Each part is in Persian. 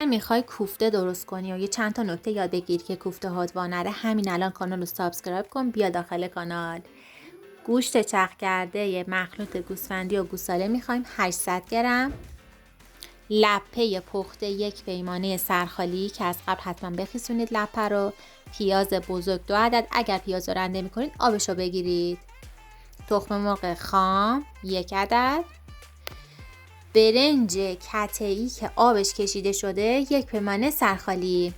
میخوای کوفته درست کنی و یه چند تا نکته یاد بگیری که کوفته هات وا نره، همین الان کانال رو سابسکرایب کن، بیا داخل کانال. گوشت چرخ کرده یه مخلوط گوسفندی و گوساله میخوایم 800 گرم. لپه پخته یک پیمانه سرخالی که از قبل حتما بخیسونید لپه رو. پیاز بزرگ 2 عدد، اگر پیاز رو رنده میکنید آبش رو بگیرید. تخم مرغ خام 1 عدد. برنج کته‌ای که آبش کشیده شده 1 پیمانه سرخالی.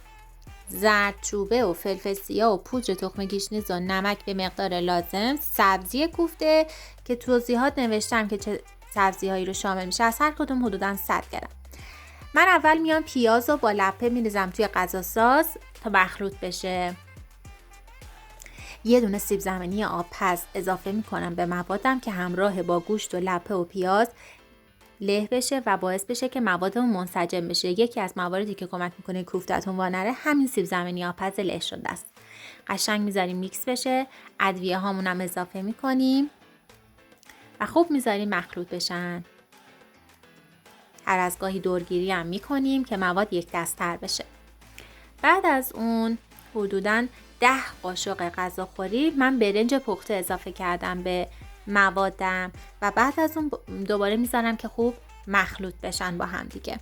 زردچوبه و فلفل سیاه و پودر تخم گیشنیز و نمک به مقدار لازم. سبزی کوفته که توضیحات نوشتم که چه سبزی‌هایی رو شامل میشه، از هر کدوم حدوداً 100 گرم. من اول میام پیاز رو با لپه میریزم توی غذاساز تا مخلوط بشه. یه دونه سیب زمینی آبپز اضافه میکنم به موادم که همراه با گوشت و لپه و پیاز له بشه و باعث بشه که موادمون منسجم بشه. یکی از مواردی که کمک میکنه کوفته‌تون وا نره همین سیب زمینی آبپز له شده است. قشنگ میذاریم میکس بشه. ادویه هامون هم اضافه میکنیم و خوب میذاریم مخلوط بشن. هر از گاهی دورگیری هم میکنیم که مواد یک دست‌تر بشه. بعد از اون حدوداً 10 قاشق غذاخوری من برنج پخته اضافه کردم به موادم و بعد از اون دوباره میذارم که خوب مخلوط بشن با هم دیگه.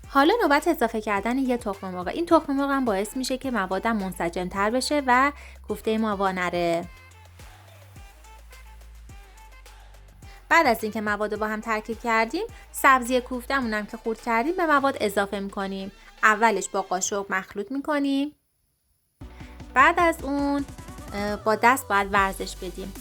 حالا نوبت اضافه کردن یه تخم مرغ. این تخم مرغ هم باعث میشه که موادم منسجم تر بشه و کوفته ما وا نره. بعد از اینکه مواد رو با هم ترکیب کردیم، سبزی کوفتمون هم که خورد کردیم به مواد اضافه میکنیم. اولش با قاشق مخلوط میکنیم. بعد از اون با دست باید ورزش بدیم.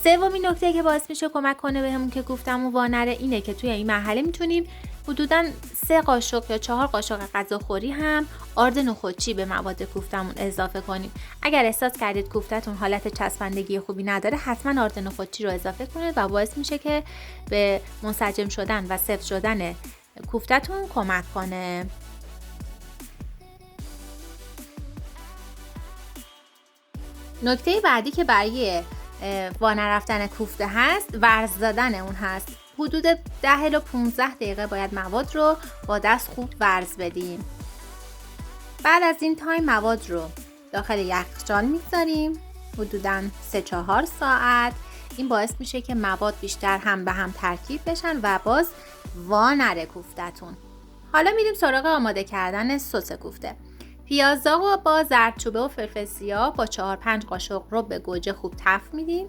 سومین نکته که باعث میشه کمک کنه بهمون که کوفتمون وا نره اینه که توی این مرحله میتونیم حدوداً 3 قاشق یا 4 قاشق غذاخوری هم آرد نخودچی به مواد کوفتمون اضافه کنیم. اگر احساس کردید کوفتتون حالت چسبندگی خوبی نداره، حتما آرد نخودچی رو اضافه کنید و باعث میشه که به منسجم شدن و سفت شدن کوفتتون کمک کنه. نکته بعدی که برای وا نرفتن کوفته هست، ورز دادن اون هست. حدود 10 الی 15 دقیقه باید مواد رو با دست خوب ورز بدیم. بعد از این تایم مواد رو داخل یخچال میگذاریم حدوداً 3-4 ساعت. این باعث میشه که مواد بیشتر هم به هم ترکیب بشن و باز وا نره کوفتتون. حالا میریم سراغ آماده کردن سس کوفته. پیازا رو با زردچوبه و فلفل سیاه با 4-5 قاشق رو به گوجه خوب تفت میدیم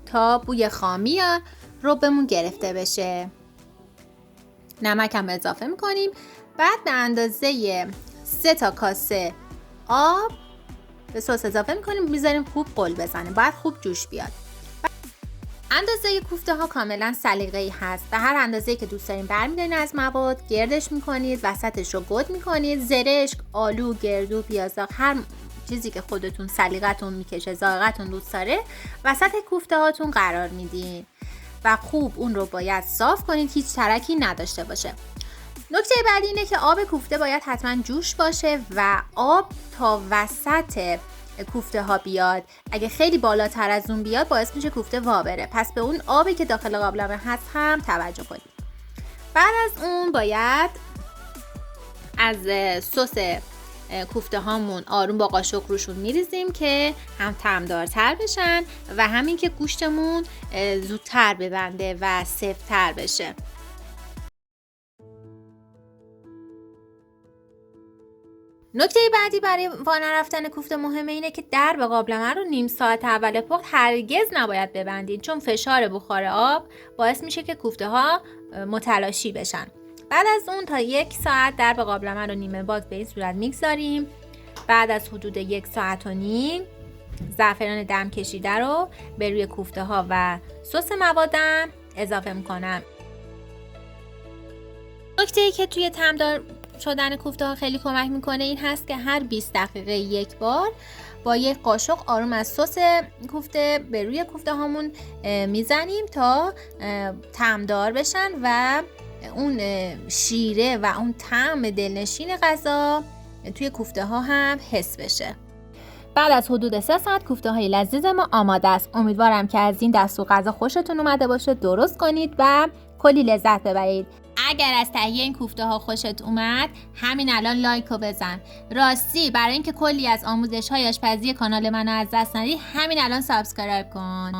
تا بوی خامی ربمون گرفته بشه. نمک هم اضافه میکنیم. بعد به اندازه 3 تا کاسه آب به سس اضافه میکنیم، میذاریم خوب قل بزنه. باید خوب جوش بیاد. اندازه کوفته ها کاملا سلیقه‌ای هست. به هر اندازه‌ای که دوست دارین برمی‌دارین از مواد، گردش میکنید، وسطش رو گود میکنید. زرشک، آلو، گردو، پیازداغ، هر چیزی که خودتون سلیقتون میکشه، ذائقتون دوست داره، وسط کوفته هاتون قرار میدین و خوب اون رو باید صاف کنید، هیچ ترکی نداشته باشه. نکته بعدی اینه که آب کوفته باید حتما جوش باشه و آب تا وسط کوفته ها بیاد. اگه خیلی بالاتر از اون بیاد باعث میشه کوفته وا بره. پس به اون آبی که داخل قابلمه هست هم توجه کنید. بعد از اون باید از سس کوفته هامون آروم با قاشق روشون میریزیم که هم طعمدارتر بشن و همین که گوشتمون زودتر ببنده و سفت‌تر بشه. نکته بعدی برای وا نرفتن کوفته مهمه اینه که درب قابلمه رو نیم ساعت اول پخت هرگز نباید ببندید، چون فشار بخار آب باعث میشه که کوفته ها متلاشی بشن. بعد از اون تا 1 ساعت درب قابلمه رو نیمه باز به این صورت میگذاریم. بعد از حدود 1 ساعت و نیم زعفران دم کشیده رو به روی کوفته ها و سس موادم اضافه میکنم. نکته‌ای که توی طعمدار شدن کوفته ها خیلی کمک میکنه این هست که هر 20 دقیقه یک بار با یک قاشق آروم از سس کوفته به روی کوفته هامون میزنیم تا طعمدار بشن و اون شیره و اون طعم دلنشین غذا توی کوفته ها هم حس بشه. بعد از حدود 3 ساعت کوفته های لذیذ ما آماده است. امیدوارم که از این دستور غذا خوشتون اومده باشه. درست کنید و کلی لذت ببرید. اگر از تهیه این کوفته ها خوشت اومد همین الان لایک رو بزن. راستی برای اینکه کلی از آموزش های آشپزی کانال منو از دست ندی همین الان سابسکرایب کن.